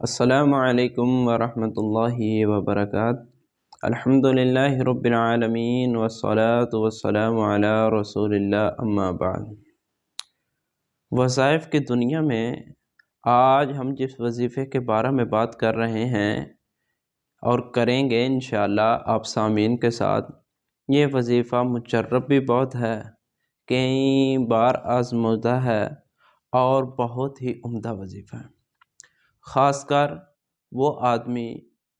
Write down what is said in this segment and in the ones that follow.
السلام علیکم ورحمۃ اللہ وبرکاتہ۔ الحمدللہ رب العالمین والصلاة والسلام علی رسول اللہ، اما بعد۔ وظائف کی دنیا میں آج ہم جس وظیفے کے بارے میں بات کر رہے ہیں اور کریں گے انشاءاللہ آپ سامعین کے ساتھ، یہ وظیفہ مجرب بھی بہت ہے، کئی بار آزمودہ ہے اور بہت ہی عمدہ وظیفہ ہے۔ خاص کر وہ آدمی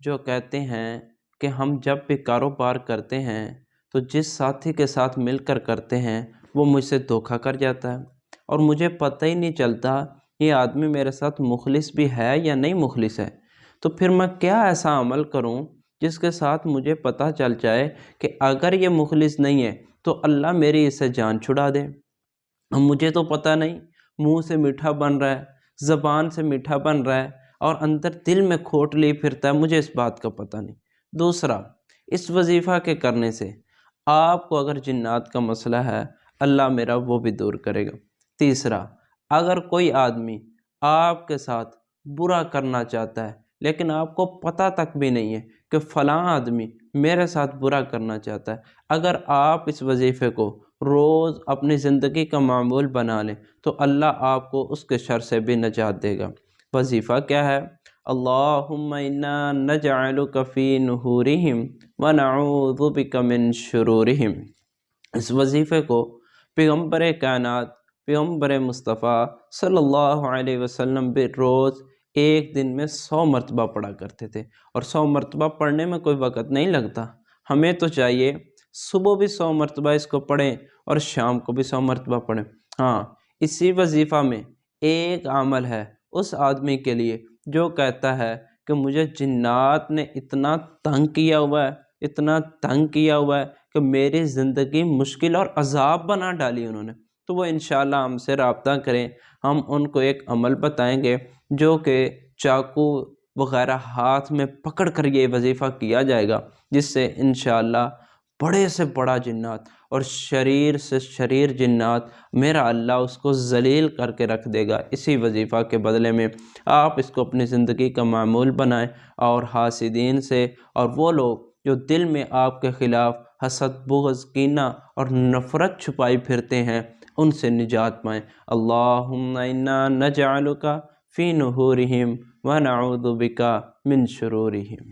جو کہتے ہیں کہ ہم جب بھی کاروبار کرتے ہیں تو جس ساتھی کے ساتھ مل کر کرتے ہیں وہ مجھ سے دھوکہ کر جاتا ہے اور مجھے پتہ ہی نہیں چلتا یہ آدمی میرے ساتھ مخلص بھی ہے یا نہیں مخلص ہے، تو پھر میں کیا ایسا عمل کروں جس کے ساتھ مجھے پتہ چل جائے کہ اگر یہ مخلص نہیں ہے تو اللہ میری اس سے جان چھڑا دے۔ مجھے تو پتہ نہیں، منہ سے میٹھا بن رہا ہے، زبان سے میٹھا بن رہا ہے اور اندر دل میں کھوٹ لی پھرتا ہے، مجھے اس بات کا پتہ نہیں۔ دوسرا، اس وظیفہ کے کرنے سے آپ کو اگر جنات کا مسئلہ ہے اللہ میرا وہ بھی دور کرے گا۔ تیسرا، اگر کوئی آدمی آپ کے ساتھ برا کرنا چاہتا ہے لیکن آپ کو پتہ تک بھی نہیں ہے کہ فلاں آدمی میرے ساتھ برا کرنا چاہتا ہے، اگر آپ اس وظیفے کو روز اپنی زندگی کا معمول بنا لیں تو اللہ آپ کو اس کے شر سے بھی نجات دے گا۔ وظیفہ کیا ہے؟ اللہم انا نجعلک فی نحورہم ونعوذ بک من شرورہم۔ اس وظیفے کو پیغمبر کائنات پیغمبر مصطفیٰ صلی اللہ علیہ وسلم بھی روز ایک دن میں 100 مرتبہ پڑھا کرتے تھے، اور 100 مرتبہ پڑھنے میں کوئی وقت نہیں لگتا۔ ہمیں تو چاہیے صبح بھی 100 مرتبہ اس کو پڑھیں اور شام کو بھی 100 مرتبہ پڑھیں۔ ہاں، اسی وظیفہ میں ایک عمل ہے اس آدمی کے لیے جو کہتا ہے کہ مجھے جنات نے اتنا تنگ کیا ہوا ہے، اتنا تنگ کیا ہوا ہے کہ میری زندگی مشکل اور عذاب بنا ڈالی انہوں نے، تو وہ انشاءاللہ ہم سے رابطہ کریں، ہم ان کو ایک عمل بتائیں گے جو کہ چاقو وغیرہ ہاتھ میں پکڑ کر یہ وظیفہ کیا جائے گا، جس سے انشاءاللہ بڑے سے بڑا جنات اور شریر سے شریر جنات میرا اللہ اس کو ذلیل کر کے رکھ دے گا۔ اسی وظیفہ کے بدلے میں آپ اس کو اپنی زندگی کا معمول بنائیں اور حاسدین سے اور وہ لوگ جو دل میں آپ کے خلاف حسد، بغض، کینہ اور نفرت چھپائی پھرتے ہیں ان سے نجات پائیں۔ اللہم انا نجعلک فی نحورہم ونعوذ بک من شرورہم۔